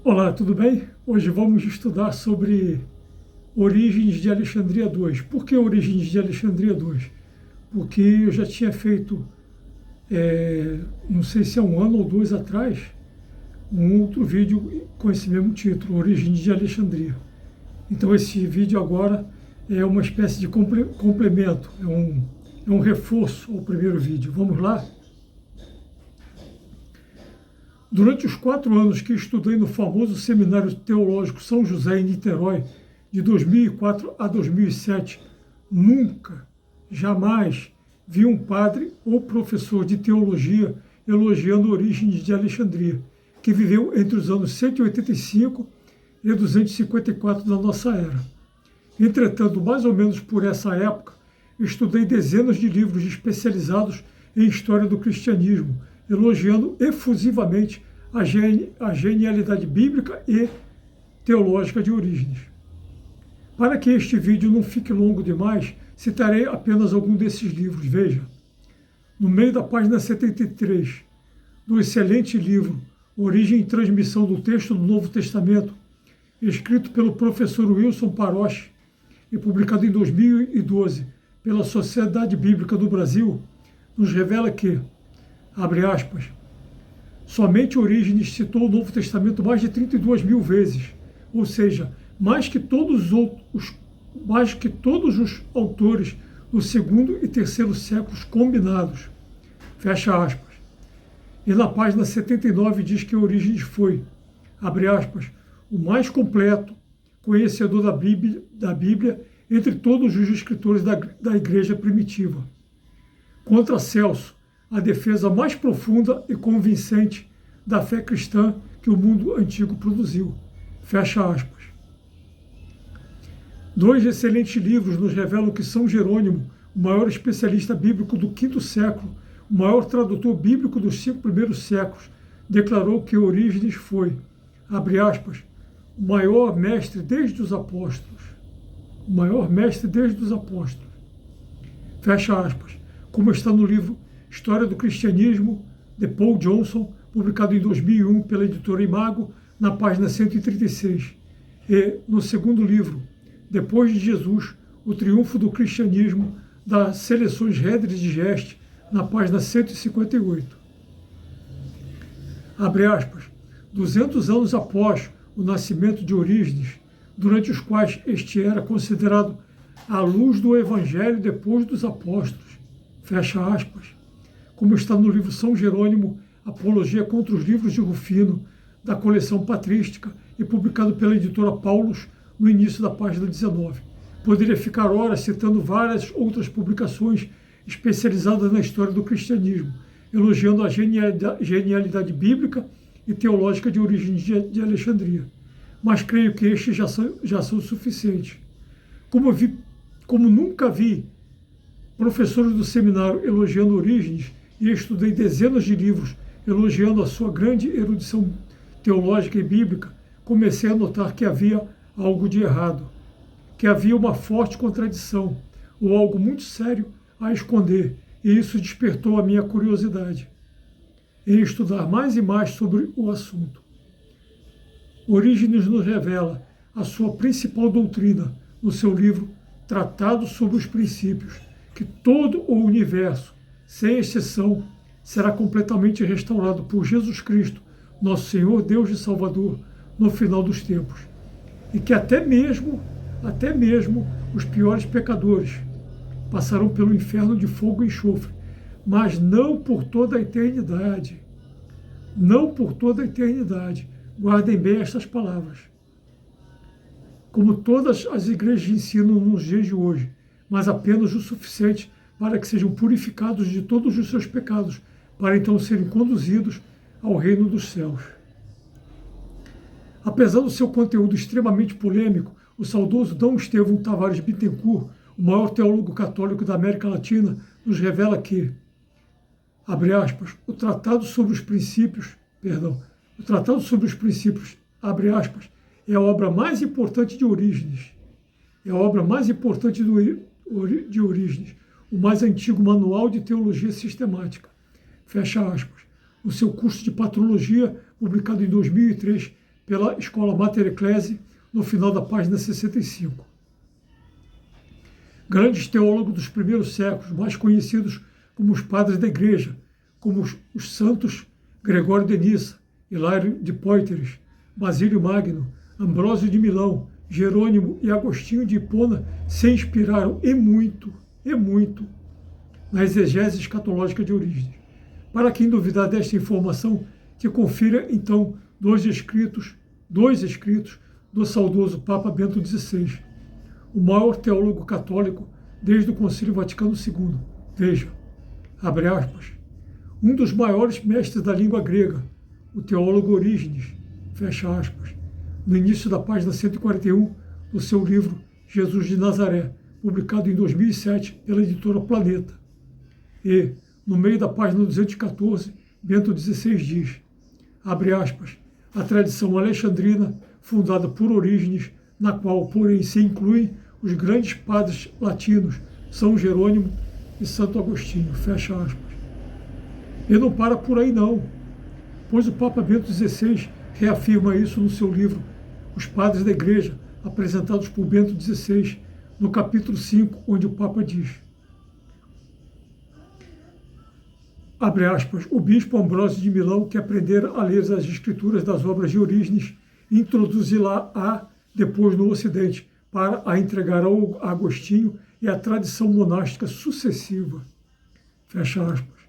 Olá, tudo bem? Hoje vamos estudar sobre Origens de Alexandria II. Por que Origens de Alexandria II? Porque eu já tinha feito, não sei se é um ano ou dois atrás, um outro vídeo com esse mesmo título, Origens de Alexandria. Então esse vídeo agora é uma espécie de complemento, é um reforço ao primeiro vídeo. Vamos lá? Durante os 4 anos que estudei no famoso Seminário Teológico São José em Niterói, de 2004 a 2007, nunca, jamais vi um padre ou professor de teologia elogiando Orígenes de Alexandria, que viveu entre os anos 185 e 254 da nossa era. Entretanto, mais ou menos por essa época, estudei dezenas de livros especializados em história do cristianismo, elogiando efusivamente a genialidade bíblica e teológica de Orígenes. Para que este vídeo não fique longo demais, citarei apenas algum desses livros. Veja, no meio da página 73 do excelente livro Origem e Transmissão do Texto do Novo Testamento, escrito pelo professor Wilson Paroche e publicado em 2012 pela Sociedade Bíblica do Brasil, nos revela que, abre aspas, somente Orígenes citou o Novo Testamento mais de 32 mil vezes, ou seja, mais que todos os autores do segundo e terceiro séculos combinados. Fecha aspas. E na página 79 diz que Orígenes foi, abre aspas, o mais completo conhecedor da Bíblia entre todos os escritores da Igreja primitiva. Contra Celso, a defesa mais profunda e convincente da fé cristã que o mundo antigo produziu. Fecha aspas. 2 excelentes livros nos revelam que São Jerônimo, o maior especialista bíblico do V século, o maior tradutor bíblico dos 5 primeiros séculos, declarou que Orígenes foi, abre aspas, o maior mestre desde os apóstolos. O maior mestre desde os apóstolos. Fecha aspas. Como está no livro História do Cristianismo, de Paul Johnson, publicado em 2001 pela editora Imago, na página 136. E no segundo livro, Depois de Jesus, o Triunfo do Cristianismo, das Seleções Redres de Geste, na página 158. Abre aspas. 200 anos após o nascimento de Orígenes, durante os quais este era considerado a luz do Evangelho depois dos apóstolos. Fecha aspas. Como está no livro São Jerônimo, Apologia contra os livros de Rufino, da coleção patrística e publicado pela editora Paulus no início da página 19. Poderia ficar horas citando várias outras publicações especializadas na história do cristianismo, elogiando a genialidade bíblica e teológica de Orígenes de Alexandria. Mas creio que estes já são suficientes. Como nunca vi professores do seminário elogiando Orígenes e estudei dezenas de livros elogiando a sua grande erudição teológica e bíblica, comecei a notar que havia algo de errado, que havia uma forte contradição, ou algo muito sério a esconder, e isso despertou a minha curiosidade em estudar mais e mais sobre o assunto. Orígenes nos revela a sua principal doutrina no seu livro Tratado sobre os Princípios, que todo o universo, sem exceção, será completamente restaurado por Jesus Cristo, nosso Senhor, Deus e Salvador, no final dos tempos. E que até mesmo os piores pecadores passarão pelo inferno de fogo e enxofre, mas não por toda a eternidade. Não por toda a eternidade. Guardem bem estas palavras. Como todas as igrejas ensinam nos dias de hoje, mas apenas o suficiente para que sejam purificados de todos os seus pecados, para então serem conduzidos ao reino dos céus. Apesar do seu conteúdo extremamente polêmico, o saudoso D. Estevão Tavares Bittencourt, o maior teólogo católico da América Latina, nos revela que, abre aspas, o Tratado sobre os Princípios, abre aspas, é a obra mais importante de Orígenes. É a obra mais importante de Orígenes, o mais antigo manual de teologia sistemática. Fecha aspas. No seu curso de patrologia, publicado em 2003 pela Escola Mater Ecclesiae, no final da página 65. Grandes teólogos dos primeiros séculos, mais conhecidos como os padres da Igreja, como os santos Gregório de Nissa, Hilário de Poitiers, Basílio Magno, Ambrósio de Milão, Jerônimo e Agostinho de Hipona, se inspiraram e muito na exegese escatológica de Orígenes. Para quem duvidar desta informação, que confira então dois escritos do saudoso Papa Bento XVI, o maior teólogo católico desde o Concílio Vaticano II. Veja, abre aspas, um dos maiores mestres da língua grega, o teólogo Orígenes, fecha aspas, no início da página 141 do seu livro Jesus de Nazaré, publicado em 2007 pela editora Planeta. E, no meio da página 214, Bento XVI diz, abre aspas, a tradição alexandrina, fundada por Orígenes, na qual, porém, se incluem os grandes padres latinos, São Jerônimo e Santo Agostinho, fecha aspas. E não para por aí não, pois o Papa Bento XVI reafirma isso no seu livro Os Padres da Igreja, apresentados por Bento XVI, no capítulo 5, onde o Papa diz, abre aspas, o bispo Ambrósio de Milão, que aprendera a ler as escrituras das obras de Orígenes, introduzi-la depois no Ocidente, para a entregar ao Agostinho e à tradição monástica sucessiva. Fecha aspas.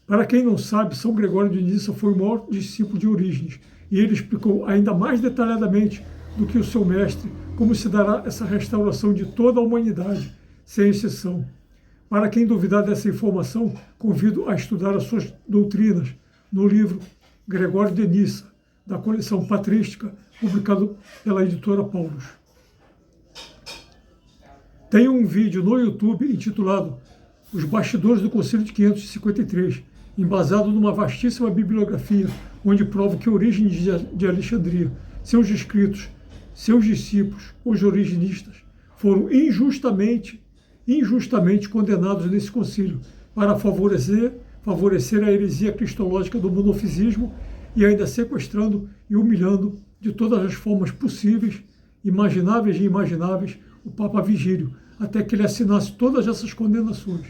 Para quem não sabe, São Gregório de Nissa foi o maior discípulo de Orígenes, e ele explicou ainda mais detalhadamente do que o seu mestre como se dará essa restauração de toda a humanidade, sem exceção. Para quem duvidar dessa informação, convido a estudar as suas doutrinas no livro Gregório de Nissa, da coleção patrística, publicado pela editora Paulus. Tem um vídeo no YouTube intitulado Os Bastidores do Concílio de 553, embasado numa vastíssima bibliografia, onde prova que Orígenes de Alexandria, seus escritos, seus discípulos, os originistas, foram injustamente condenados nesse concílio para favorecer a heresia cristológica do monofisismo e ainda sequestrando e humilhando de todas as formas possíveis, imagináveis e imagináveis, o Papa Vigílio, até que ele assinasse todas essas condenações.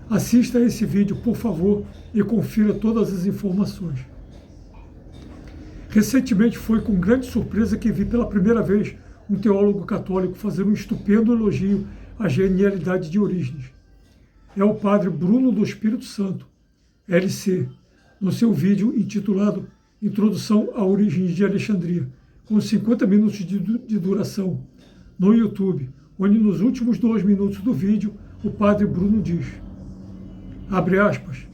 Assista a esse vídeo, por favor, e confira todas as informações. Recentemente foi com grande surpresa que vi pela primeira vez um teólogo católico fazer um estupendo elogio à genialidade de Orígenes. É o padre Bruno do Espírito Santo, LC, no seu vídeo intitulado Introdução a Orígenes de Alexandria, com 50 minutos de duração, no YouTube, onde nos últimos 2 minutos do vídeo o padre Bruno diz, abre aspas,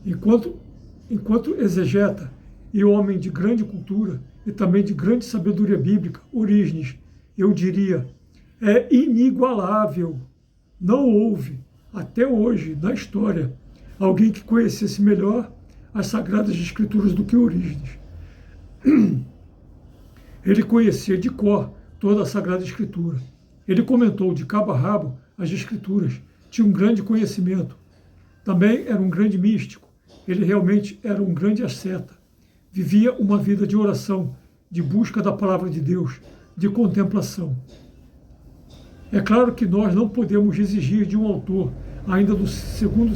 enquanto exegeta e homem de grande cultura e também de grande sabedoria bíblica, Orígenes, eu diria, é inigualável. Não houve, até hoje, na história, alguém que conhecesse melhor as Sagradas Escrituras do que Orígenes. Ele conhecia de cor toda a Sagrada Escritura. Ele comentou de cabo a rabo as Escrituras, tinha um grande conhecimento. Também era um grande místico. Ele realmente era um grande asceta. Vivia uma vida de oração, de busca da palavra de Deus, de contemplação. É claro que nós não podemos exigir de um autor, ainda do século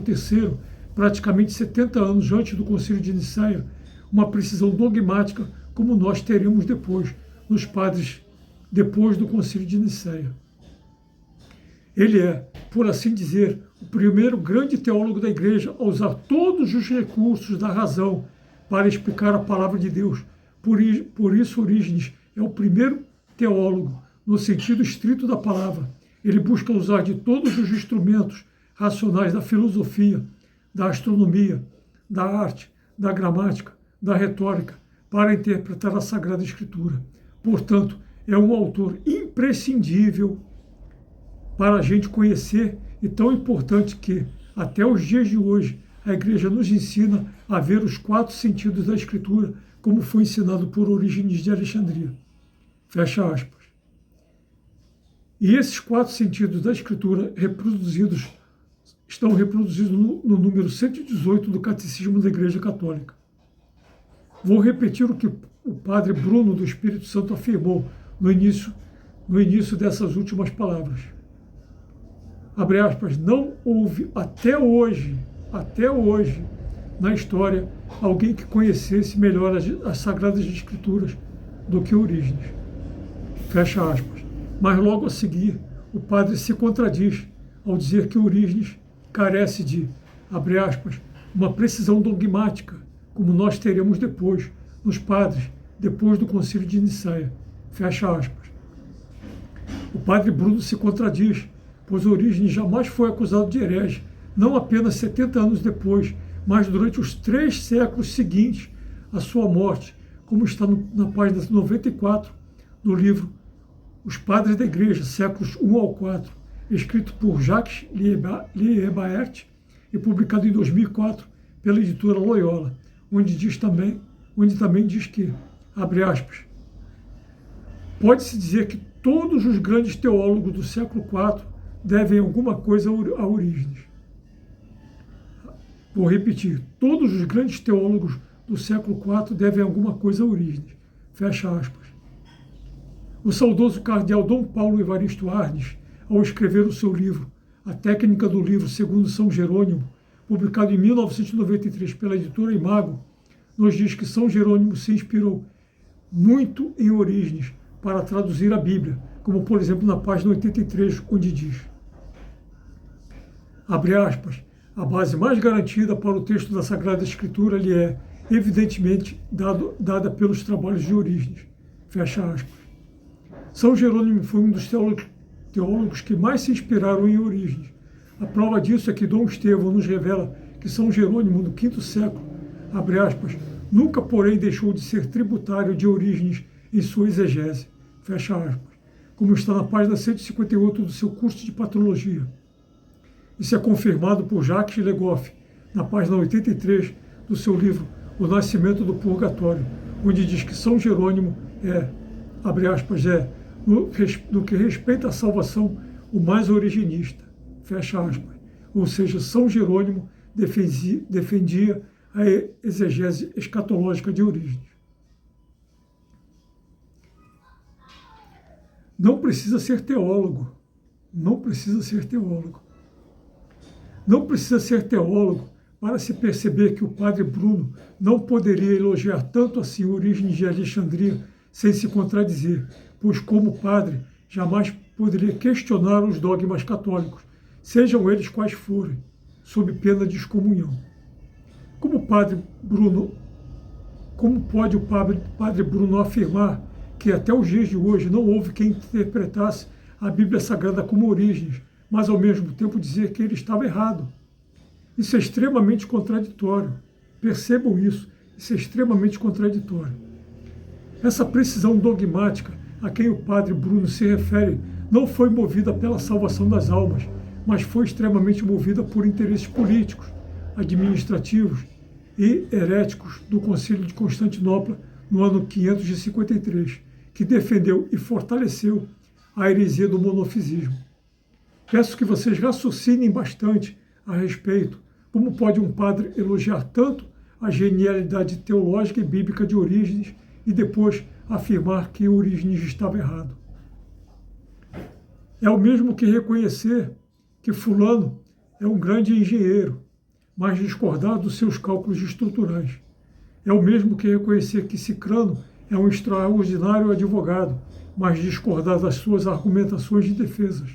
III, praticamente 70 anos antes do Concílio de Nicéia, uma precisão dogmática como nós teremos depois, nos padres, depois do Concílio de Nicéia. Ele é, por assim dizer, o primeiro grande teólogo da Igreja a usar todos os recursos da razão para explicar a palavra de Deus. Por isso, Orígenes é o primeiro teólogo, no sentido estrito da palavra. Ele busca usar de todos os instrumentos racionais da filosofia, da astronomia, da arte, da gramática, da retórica, para interpretar a Sagrada Escritura. Portanto, é um autor imprescindível para a gente conhecer e tão importante que, até os dias de hoje, a Igreja nos ensina a ver os 4 sentidos da Escritura, como foi ensinado por Orígenes de Alexandria. Fecha aspas. E esses 4 sentidos da Escritura estão reproduzidos no número 118 do Catecismo da Igreja Católica. Vou repetir o que o padre Bruno do Espírito Santo afirmou no início dessas últimas palavras. Abre aspas, não houve até hoje, na história, alguém que conhecesse melhor as Sagradas Escrituras do que Orígenes. Fecha aspas. Mas logo a seguir, o padre se contradiz ao dizer que Orígenes carece de, abre aspas, uma precisão dogmática, como nós teremos depois, nos padres, depois do Concílio de Nicéia. Fecha aspas. O padre Bruno se contradiz, pois Orígenes jamais foi acusado de herege, não apenas 70 anos depois, mas durante os 3 séculos seguintes à sua morte, como está na página 94 do livro Os Padres da Igreja, séculos 1 ao 4, escrito por Jacques Liébaert e publicado em 2004 pela editora Loyola, onde também diz que, abre aspas, pode-se dizer que todos os grandes teólogos do século IV devem alguma coisa a Orígenes. Vou repetir, todos os grandes teólogos do século IV devem alguma coisa a Orígenes. Fecha aspas. O saudoso cardeal Dom Paulo Evaristo Arnes, ao escrever o seu livro A Técnica do Livro segundo São Jerônimo, publicado em 1993 pela editora Imago, nos diz que São Jerônimo se inspirou muito em Orígenes para traduzir a Bíblia, como por exemplo na página 83, onde diz, abre aspas, a base mais garantida para o texto da Sagrada Escritura lhe é, evidentemente, dada pelos trabalhos de Orígenes. Fecha aspas. São Jerônimo foi um dos teólogos que mais se inspiraram em Orígenes. A prova disso é que Dom Estevão nos revela que São Jerônimo, no V século, abre aspas, nunca, porém, deixou de ser tributário de Orígenes em sua exegese. Fecha aspas. Como está na página 158 do seu curso de Patrologia. Isso é confirmado por Jacques Le Goff, na página 83 do seu livro O Nascimento do Purgatório, onde diz que São Jerônimo abre aspas, no que respeita à salvação, o mais originista, fecha aspas. Ou seja, São Jerônimo defendia a exegese escatológica de Orígenes. Não precisa ser teólogo. Não precisa ser teólogo. Não precisa ser teólogo para se perceber que o padre Bruno não poderia elogiar tanto assim Orígenes de Alexandria sem se contradizer, pois como padre jamais poderia questionar os dogmas católicos, sejam eles quais forem, sob pena de excomunhão. Como pode o padre Bruno afirmar que até os dias de hoje não houve quem interpretasse a Bíblia Sagrada como Orígenes, mas ao mesmo tempo dizer que ele estava errado? Isso é extremamente contraditório. Percebam isso, isso é extremamente contraditório. Essa precisão dogmática a quem o padre Bruno se refere não foi movida pela salvação das almas, mas foi extremamente movida por interesses políticos, administrativos e heréticos do Concílio de Constantinopla no ano 553, que defendeu e fortaleceu a heresia do monofisismo. Peço que vocês raciocinem bastante a respeito. Como pode um padre elogiar tanto a genialidade teológica e bíblica de Orígenes e depois afirmar que Orígenes estava errado? É o mesmo que reconhecer que fulano é um grande engenheiro, mas discordar dos seus cálculos estruturais. É o mesmo que reconhecer que Cicrano é um extraordinário advogado, mas discordar das suas argumentações de defesas.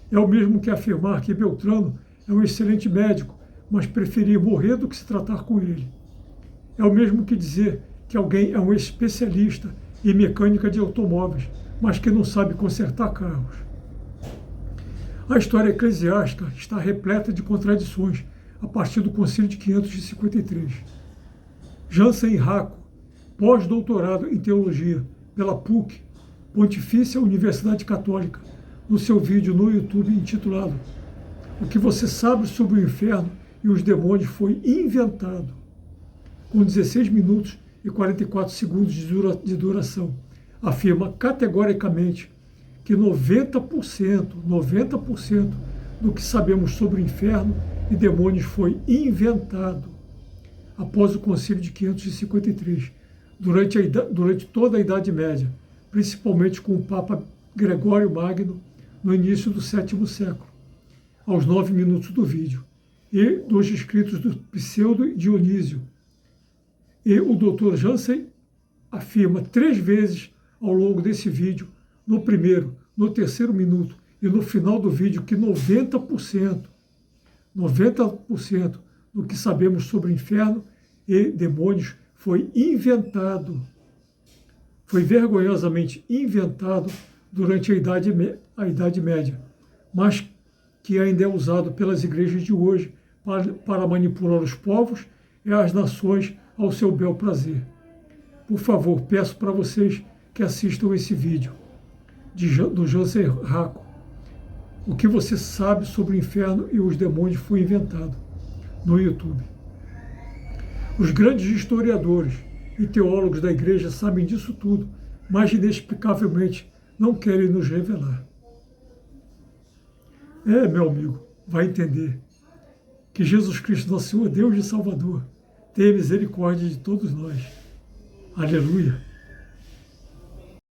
É o mesmo que afirmar que Beltrano é um excelente médico, mas preferir morrer do que se tratar com ele. É o mesmo que dizer que alguém é um especialista em mecânica de automóveis, mas que não sabe consertar carros. A história eclesiástica está repleta de contradições a partir do Concílio de 553. Jansen Racco, pós-doutorado em teologia pela PUC, Pontifícia Universidade Católica, no seu vídeo no YouTube intitulado O que você sabe sobre o inferno e os demônios foi inventado, com 16 minutos e 44 segundos de duração, afirma categoricamente que 90% do que sabemos sobre o inferno e demônios foi inventado. após o Concílio de 553, durante toda a Idade Média, principalmente com o Papa Gregório Magno, no início do sétimo século, aos 9 minutos do vídeo, e dos escritos do Pseudo Dionísio. E o Dr. Jansen afirma 3 vezes ao longo desse vídeo, no primeiro, no terceiro minuto e no final do vídeo, que 90% do que sabemos sobre o inferno e demônios foi inventado, foi vergonhosamente inventado durante a Idade Média, mas que ainda é usado pelas igrejas de hoje para manipular os povos e as nações ao seu bel prazer. Por favor, peço para vocês que assistam esse vídeo do Jansen Racco. O que você sabe sobre o inferno e os demônios foi inventado no YouTube. Os grandes historiadores e teólogos da igreja sabem disso tudo, mas inexplicavelmente não querem nos revelar. Meu amigo, vai entender que Jesus Cristo, nosso Senhor, Deus e Salvador, tenha misericórdia de todos nós. Aleluia.